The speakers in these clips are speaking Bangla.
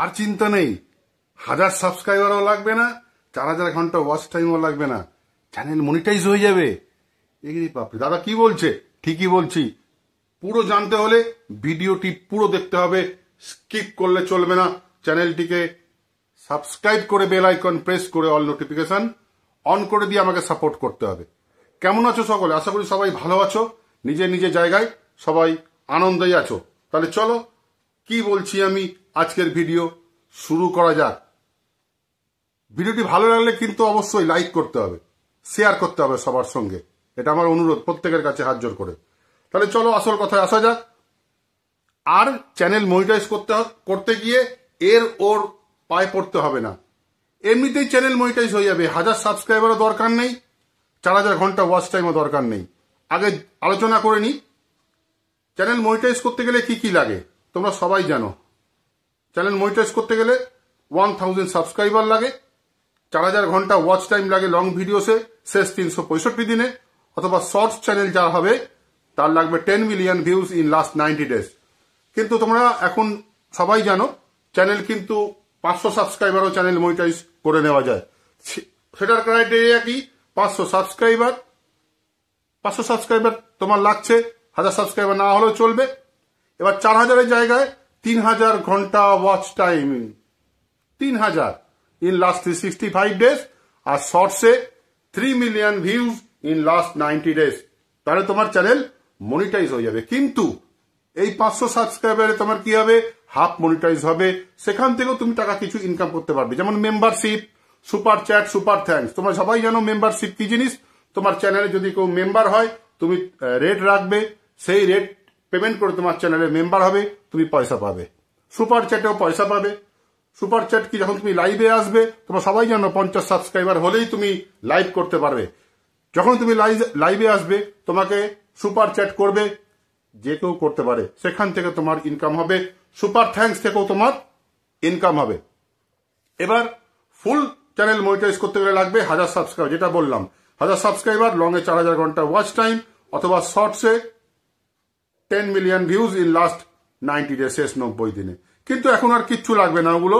আর চিন্তা নেই, 1000 সাবস্ক্রাইবারও লাগবে না, 4000 ঘন্টা ওয়াচ টাইমও লাগবে না, চ্যানেল মনিটাইজ হয়ে যাবে। এগিয়ে বাপরে, দাদা কি বলছে? ঠিকই বলছি। পুরো জানতে হলে ভিডিওটি পুরো দেখতে হবে, স্কিপ করলে চলবে না। চ্যানেলটিকে সাবস্ক্রাইব করে বেল আইকন প্রেস করে অল নোটিফিকেশন অন করে দিয়ে আমাকে সাপোর্ট করতে হবে। কেমন আছো সকলে? আশা করি সবাই ভালো আছো, নিজের নিজের জায়গায় সবাই আনন্দেই আছো। তাহলে চলো, কি বলছি আমি, আজকের ভিডিও শুরু করা যাক। ভিডিওটি ভালো লাগলে কিন্তু অবশ্যই লাইক করতে হবে, শেয়ার করতে হবে সবার সঙ্গে, এটা আমার অনুরোধ প্রত্যেকের কাছে হাত জোর করে। তাহলে চলো আসল কথায় আসা যাক। আর চ্যানেল মনিটাইজ করতে গিয়ে ওর পায়ে পড়তে হবে না, এমনিতেই চ্যানেল মনিটাইজ হয়ে যাবে। 1000 সাবস্ক্রাইবারও দরকার নেই, 4000 ঘন্টা ওয়াচ টাইমও দরকার নেই। আগে আলোচনা করে নি চ্যানেল মনিটাইজ করতে গেলে কি কি লাগে। তোমরা সবাই জানো, চ্যানেল মনিটাইজ করতে গেলে 1000 সাবস্ক্রাইবার লাগে, 4000 ঘন্টা ওয়াচ টাইম লাগে লং ভিডিওসে শেষ 365 দিনে, অথবা শর্টস চ্যানেল যার হবে তার লাগবে 10 million views in last 90 days. কিন্তু তোমরা এখন সবাই জানো চ্যানেল কিন্তু 500 সাবস্ক্রাইবারও চ্যানেল মনিটাইজ করে নেওয়া যায়। সেটার ক্রাইটেরিয়া কি? 500 সাবস্ক্রাইবার তোমার লাগছে, 1000 সাবস্ক্রাইবার না হলেও চলবে। এবার 4000 জায়গায় 3000 ঘন্টা watch time, 3000 in last 365 days, আর শর্টসে 3 million views in last 90 days. তাহলে তোমার চ্যানেল মনিটাইজ হয়ে যাবে। কিন্তু এই 500 সাবস্ক্রাইবারে তোমার কি হবে? হাফ মনিটাইজ হবে, সেখান থেকেও তুমি টাকা কিছু ইনকাম করতে পারবে। যেমন membership, super chat, super thanks. তোমরা সবাই জানো মেম্বারশিপ কি জিনিস। তোমার চ্যানেলে যদি কেউ মেম্বার হয়, তুমি রেট রাখবে, সেই রেট পেমেন্ট করে তোমার চ্যানেলে মেম্বার হবে, তুমি পয়সা পাবে। সুপার চ্যাটেও পয়সা পাবে। সুপার চ্যাট কি? যখন তুমি লাইভে আসবে, তোমরা সবাই জানো 50 সাবস্ক্রাইবার হলেই তুমি লাইভ করতে পারবে। যখন তুমি লাইভে আসবে, তোমাকে সুপার চ্যাট করবে, যে কেউ করতে পারে, সেখান থেকে তোমার ইনকাম হবে। সুপার থ্যাঙ্কস থেকেও তোমার ইনকাম হবে। এবার ফুল চ্যানেল মনিটাইজ করতে গেলে লাগবে 1000 সাবস্ক্রাইবার, যেটা বললাম 1000 সাবস্ক্রাইবার, লং এ 4000 ঘন্টা ওয়াচ টাইম, অথবা শর্টসে 10 million views in last 90 days, শেষ 90 দিনে। কিন্তু এখন আর কিচ্ছু লাগবে না ওগুলো।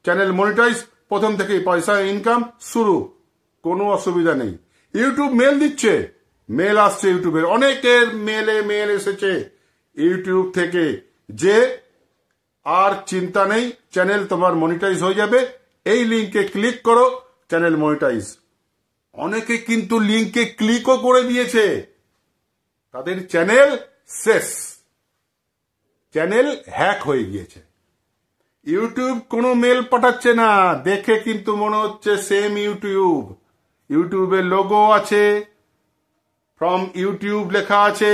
চ্যানেল মনিটাইজ, প্রথম থেকেই পয়সা ইনকাম শুরু, কোনো অসুবিধা নেই। ইউটিউব মেল দিচ্ছে, মেল আসছে ইউটিউবের, অনেকের মেল এসেছে ইউটিউব থেকে যে আর চিন্তা নেই, চ্যানেল তোমার মনিটাইজ হয়ে যাবে, এই লিঙ্কে ক্লিক করো, চ্যানেল মনিটাইজ। অনেকে কিন্তু লিঙ্কে ক্লিকও করে দিয়েছে, তাদের চ্যানেল শেষ, চ্যানেল হ্যাক হয়ে গিয়েছে। ইউটিউব কোনো মেল পাঠাচ্ছে না, দেখে কিন্তু মনে হচ্ছে সেম ইউটিউব। ইউটিউবের লোগো আছে, ফ্রম ইউটিউব লেখা আছে,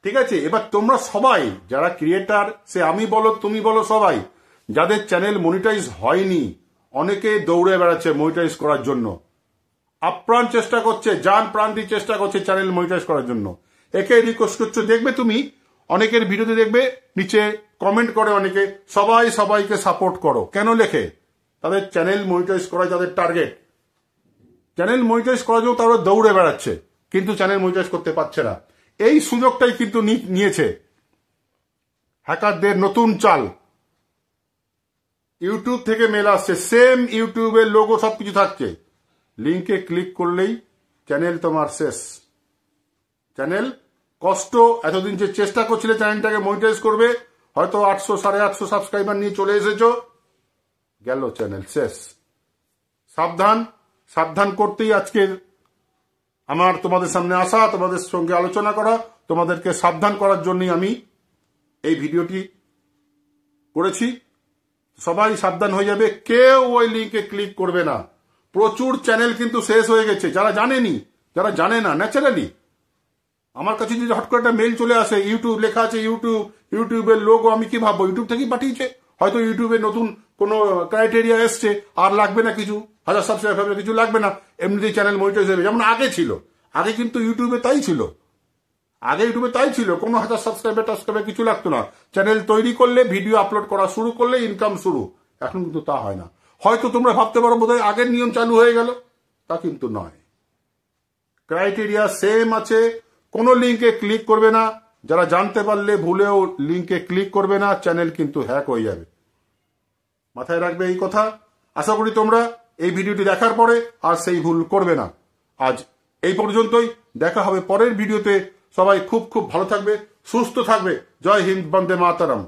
ঠিক আছে। এবার তোমরা সবাই যারা ক্রিয়েটার, সে আমি বলো তুমি বলো, সবাই যাদের চ্যানেল মনিটাইজ হয়নি, অনেকে দৌড়ে বেড়াচ্ছে মনিটাইজ করার জন্য, আপ্রাণ চেষ্টা করছে, জান প্রাণ দিয়ে চেষ্টা করছে চ্যানেল মনিটাইজ করার জন্য। একে রিকোয়েস্ট করছো, দেখবে তুমি অনেকের ভিডিওতে দেখবে নিচে কমেন্ট করে অনেকে, সবাই সবাইকে সাপোর্ট করো। কেন লেখে? তাদের চ্যানেল মনিটাইজ করা যাদের টার্গেট, চ্যানেল মনিটাইজ করার জন্য তারা দৌড়ে বেড়াচ্ছে, কিন্তু চ্যানেল মনিটাইজ করতে পারছে না। এই সুযোগটাই কিন্তু নিয়েছে হ্যাকারদের নতুন চাল। ইউটিউব থেকে মেল আসছে, সেম ইউটিউবের লোগো সবকিছু থাকছে, লিঙ্কে ক্লিক করলেই চ্যানেল তোমার শেষ। চ্যানেল কষ্ট, এতদিন যে চেষ্টা করছিলে চ্যানেলটাকে মনিটাইজ করবে, হয়তো 800 850 সাবস্ক্রাইবার নিয়ে চলে এসেছো, গেল চ্যানেল শেষ। সাবধান করতেই আজকের আমার তোমাদের সামনে আসা, তোমাদের সঙ্গে আলোচনা করা, তোমাদেরকে সাবধান করার জন্যই আমি এই ভিডিওটি করেছি। সবাই সাবধান হয়ে যাবে, কেউ ওই লিঙ্কে ক্লিক করবে না। প্রচুর চ্যানেল কিন্তু শেষ হয়ে গেছে, যারা জানে না ন্যাচারালি। আমার কাছে যদি হট করে একটা মেল চলে আসে, ইউটিউব লেখা আছে, ইউটিউবের লোগো, আমি কি ভাববো ইউটিউব থেকেই পাঠিয়েছে, হয়তো ইউটিউবে নতুন কোনো ক্রাইটেরিয়া এসছে, আর লাগবে না কিছু, 1000 সাবস্ক্রাইবার কিছু লাগবে না, এমনিতেই চ্যানেল মনিটাইজ হবে। যেমন আগে ছিল, আগে কিন্তু ইউটিউবে তাই ছিল, কোনো 1000 সাবস্ক্রাইবার কিছু লাগতো না। চ্যানেল তৈরি করলে, ভিডিও আপলোড করা শুরু করলে ইনকাম শুরু। এখন কিন্তু তা হয় না। হয়তো তোমরা ভাবতে পারো বোধহয় আগের নিয়ম চালু হয়ে গেল, তা কিন্তু নয়। ক্রাইটেরিয়া সেম আছে, কোনো লিঙ্কে ক্লিক করবে না, যারা জানতে পারলে ভুলেও লিঙ্কে ক্লিক করবে না, চ্যানেল কিন্তু হ্যাক হয়ে যাবে। মাথায় রাখবে এই কথা। আশা করি তোমরা এই ভিডিওটি দেখার পরে আর সেই ভুল করবে না। আজ এই পর্যন্তই, দেখা হবে পরের ভিডিওতে। সবাই খুব খুব ভালো থাকবে, সুস্থ থাকবে। জয় হিন্দ, বন্দে মাতরম।